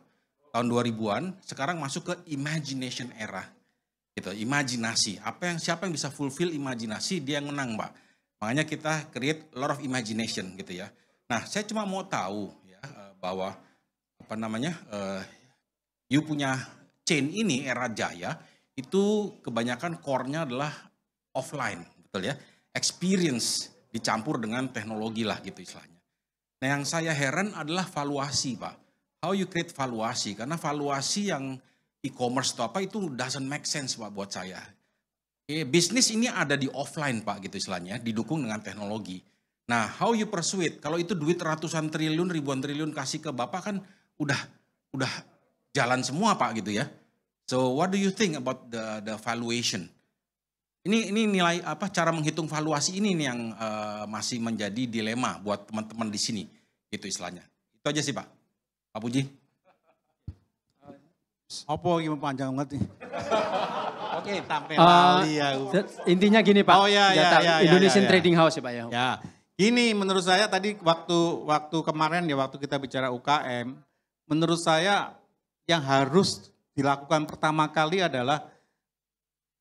tahun 2000-an, sekarang masuk ke imagination era. Gitu, imajinasi. Siapa yang bisa fulfill imajinasi, dia yang menang, Pak. Makanya kita create a lot of imagination gitu ya. Nah, saya cuma mau tahu ya bahwa you punya chain ini era jaya itu kebanyakan core-nya adalah offline. Betul ya, experience dicampur dengan teknologi lah gitu istilahnya. Nah yang saya heran adalah valuasi Pak. How you create valuasi, karena valuasi yang e-commerce atau apa itu doesn't make sense Pak buat saya. Bisnis ini ada di offline Pak gitu istilahnya, didukung dengan teknologi. Nah how you persuade, kalau itu duit ratusan triliun, ribuan triliun kasih ke Bapak kan udah jalan semua Pak gitu ya. So what do you think about the valuation? Ini nilai cara menghitung valuasi ini nih yang masih menjadi dilema buat teman-teman di sini, gitu istilahnya. Itu aja sih Pak. Pak Puji. Apa gimana panjang banget nih? Oke, sampai lali ya. Intinya gini Pak, Indonesian Trading House ya Pak ya. Ya, gini menurut saya tadi waktu kemarin ya waktu kita bicara UKM, menurut saya yang harus dilakukan pertama kali adalah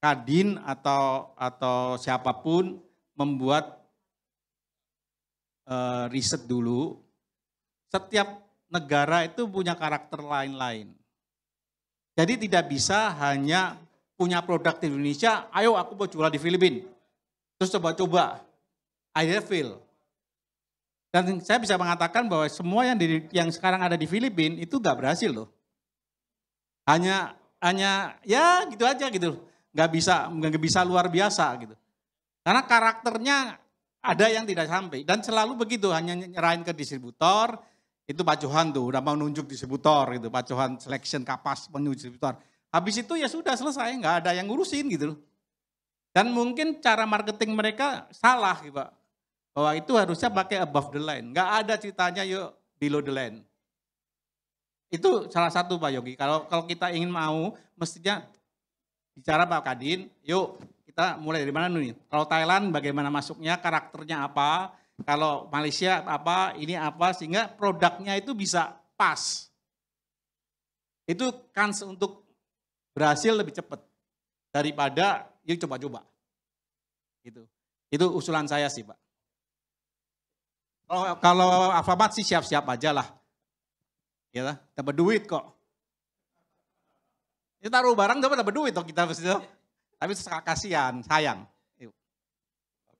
Kadin atau siapapun membuat riset dulu. Setiap negara itu punya karakter lain-lain. Jadi tidak bisa hanya punya produk di Indonesia, ayo aku mau jual di Filipina. Terus coba-coba, akhirnya fail. Dan saya bisa mengatakan bahwa semua yang sekarang ada di Filipina itu gak berhasil loh. Hanya ya gitu aja gitu. Nggak bisa luar biasa gitu. Karena karakternya ada yang tidak sampai dan selalu begitu, hanya nyerahin ke distributor. Itu Pak Johan tuh udah mau nunjuk distributor gitu, Pak Johan selection kapas menunjuk distributor. Habis itu ya sudah selesai, nggak ada yang ngurusin gitu. Dan mungkin cara marketing mereka salah gitu Pak. Bahwa itu harusnya pakai above the line, nggak ada ceritanya yuk below the line. Itu salah satu Pak Yogi. Kalau kita ingin mau, mestinya bicara Pak Kadin, yuk kita mulai dari mana nih? Kalau Thailand bagaimana masuknya, karakternya apa? Kalau Malaysia apa, ini apa, sehingga produknya itu bisa pas. Itu kans untuk berhasil lebih cepat daripada yuk coba-coba. Itu usulan saya sih Pak. Kalau Alfamart sih siap-siap aja lah. Ya, dapat duit kok. Kita taruh barang dapat duit toh kita mesti. Tapi kasihan, sayang.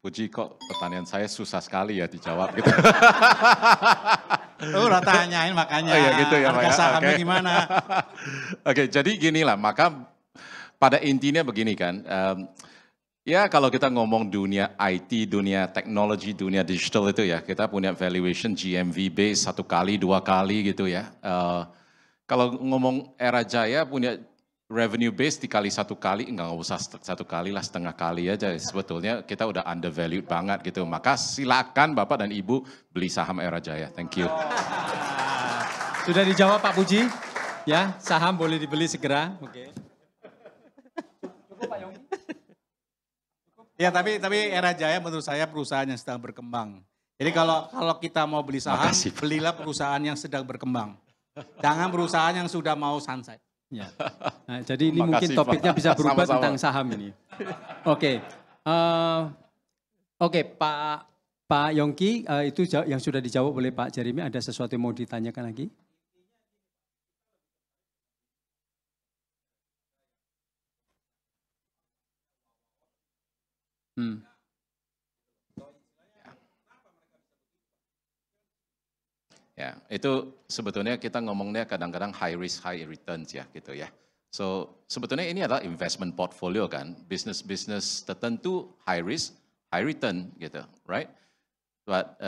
Puji kok pertanyaan saya susah sekali ya dijawab gitu. Udah tanyain makanya. Oh, ya gitu ya, harga sahamnya gimana? Oke, jadi gini lah, maka pada intinya begini kan. Ya kalau kita ngomong dunia IT, dunia teknologi, dunia digital itu ya, kita punya valuation GMV base 1 kali, 2 kali gitu ya. Kalau ngomong era jaya punya revenue base dikali 1 kali, enggak usah 1 kali lah, setengah kali aja. Sebetulnya kita udah undervalued banget gitu. Maka silakan Bapak dan Ibu beli saham Era Jaya. Thank you. Sudah dijawab Pak Puji? Ya, saham boleh dibeli segera. Oke. Cukup Pak Yonggi? Ya tapi Era Jaya menurut saya perusahaan yang sedang berkembang. Jadi kalau kita mau beli saham, belilah perusahaan yang sedang berkembang. Jangan perusahaan yang sudah mau sunset. Ya. Nah, jadi ini mungkin topiknya Pak. Bisa berubah sama-sama tentang saham ini. Oke. Oke, Pak Yongki, itu yang sudah dijawab oleh Pak Jeremy. Ada sesuatu yang mau ditanyakan lagi? Ya, itu sebetulnya kita ngomongnya kadang-kadang high risk, high returns ya gitu ya. So sebetulnya ini adalah investment portfolio kan, bisnis-bisnis tertentu high risk, high return gitu, right? But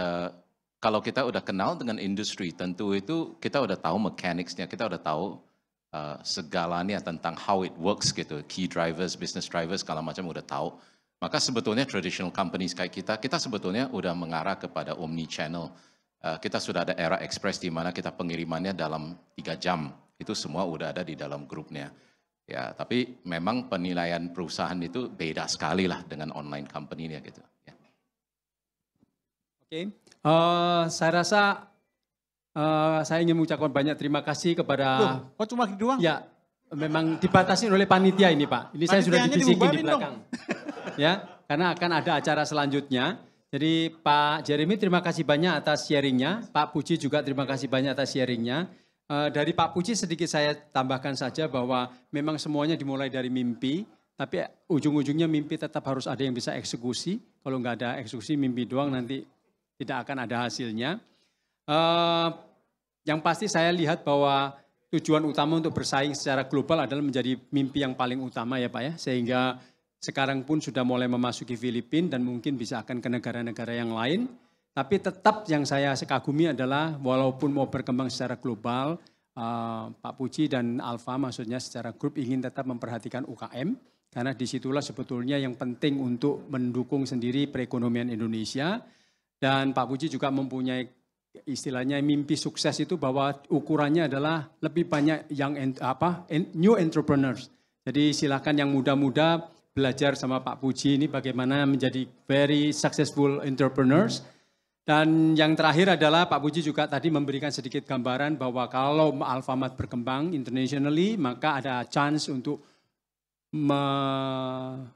kalau kita udah kenal dengan industri, tentu itu kita udah tahu mechanics-nya, kita udah tahu segalanya tentang how it works gitu, key drivers, business drivers, segala macam udah tahu. Maka sebetulnya traditional companies kayak kita sebetulnya udah mengarah kepada omni channel. Kita sudah ada era express di mana kita pengirimannya dalam 3 jam. Itu semua udah ada di dalam grupnya. Ya, tapi memang penilaian perusahaan itu beda sekali lah dengan online company-nya gitu. Ya. Oke, saya rasa saya ingin mengucapkan banyak terima kasih kepada... Kok cuma doang? Ya, memang dibatasi oleh panitia ini Pak. Ini saya sudah dibisikin di belakang. Ya, karena akan ada acara selanjutnya. Jadi Pak Jeremy terima kasih banyak atas sharingnya. Pak Puji juga terima kasih banyak atas sharingnya. Dari Pak Puji sedikit saya tambahkan saja bahwa memang semuanya dimulai dari mimpi. Tapi ujung-ujungnya mimpi tetap harus ada yang bisa eksekusi. Kalau nggak ada eksekusi mimpi doang nanti tidak akan ada hasilnya. Yang pasti saya lihat bahwa tujuan utama untuk bersaing secara global adalah menjadi mimpi yang paling utama ya Pak ya. Sehingga sekarang pun sudah mulai memasuki Filipina dan mungkin bisa akan ke negara-negara yang lain. Tapi tetap yang saya kagumi adalah walaupun mau berkembang secara global, Pak Puji dan Alfa maksudnya secara grup ingin tetap memperhatikan UKM. Karena disitulah sebetulnya yang penting untuk mendukung sendiri perekonomian Indonesia. Dan Pak Puji juga mempunyai istilahnya mimpi sukses itu bahwa ukurannya adalah lebih banyak new entrepreneurs. Jadi silakan yang muda-muda belajar sama Pak Puji ini bagaimana menjadi very successful entrepreneurs. Dan yang terakhir adalah Pak Puji juga tadi memberikan sedikit gambaran bahwa kalau Alfamart berkembang internationally maka ada chance untuk menunjukkan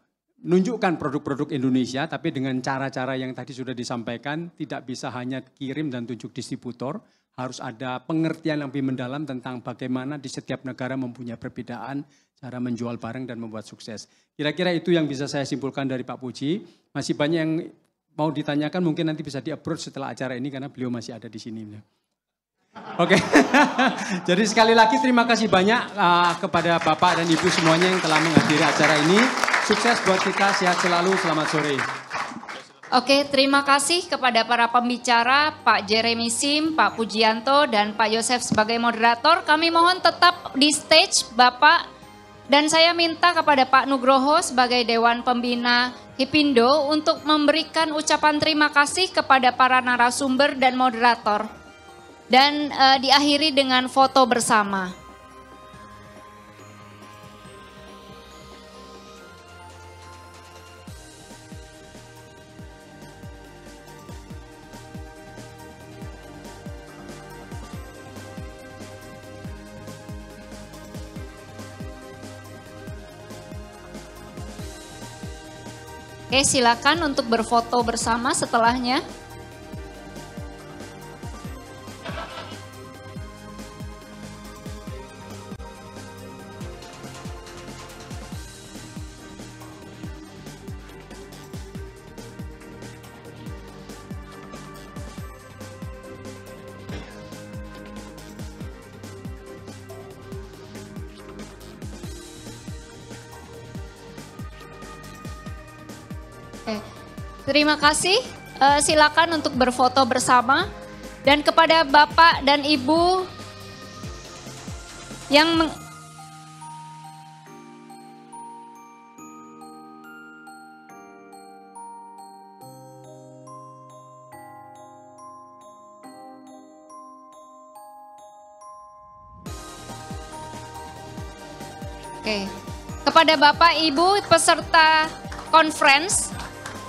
produk-produk Indonesia tapi dengan cara-cara yang tadi sudah disampaikan tidak bisa hanya kirim dan tunjuk distributor. Harus ada pengertian yang lebih mendalam tentang bagaimana di setiap negara mempunyai perbedaan cara menjual barang dan membuat sukses. Kira-kira itu yang bisa saya simpulkan dari Pak Puji. Masih banyak yang mau ditanyakan mungkin nanti bisa di-approach setelah acara ini karena beliau masih ada di sini. Oke. Jadi sekali lagi terima kasih banyak kepada Bapak dan Ibu semuanya yang telah menghadiri acara ini. Sukses buat kita, sehat selalu, selamat sore. Oke, terima kasih kepada para pembicara, Pak Jeremy Sim, Pak Pujianto, dan Pak Yosef sebagai moderator. Kami mohon tetap di stage, Bapak. Dan saya minta kepada Pak Nugroho sebagai Dewan Pembina Hipindo untuk memberikan ucapan terima kasih kepada para narasumber dan moderator. Dan diakhiri dengan foto bersama. Oke, silakan untuk berfoto bersama setelahnya. Terima kasih, silakan untuk berfoto bersama. Dan kepada Bapak dan Ibu yang kepada Bapak Ibu peserta conference.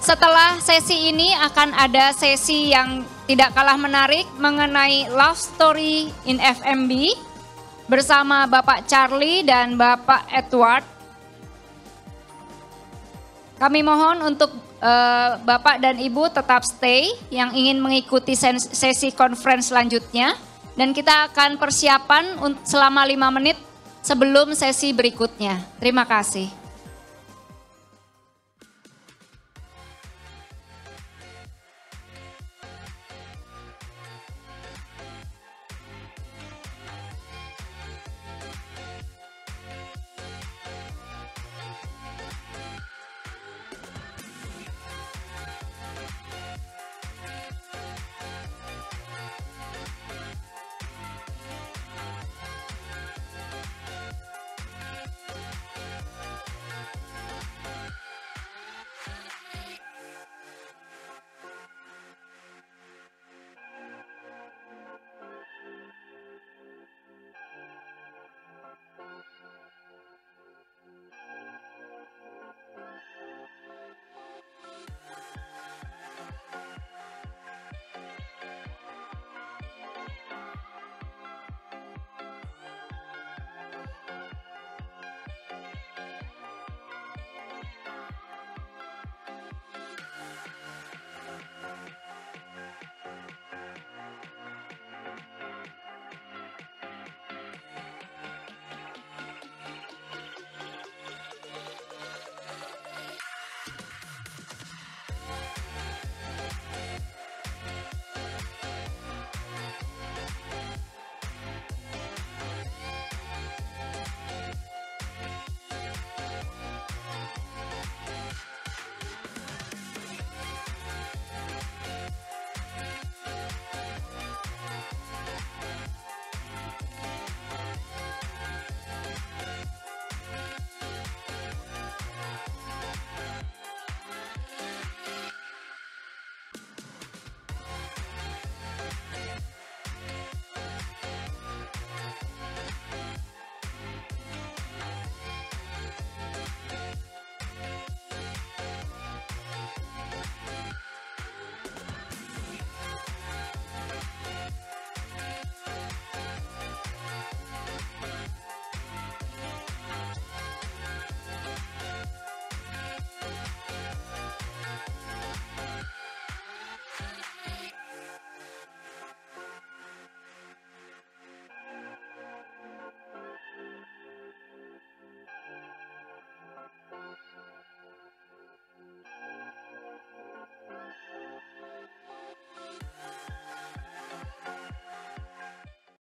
Setelah sesi ini akan ada sesi yang tidak kalah menarik mengenai love story in F&B bersama Bapak Charlie dan Bapak Edward. Kami mohon untuk Bapak dan Ibu tetap stay yang ingin mengikuti sesi conference selanjutnya. Dan kita akan persiapan selama 5 menit sebelum sesi berikutnya. Terima kasih.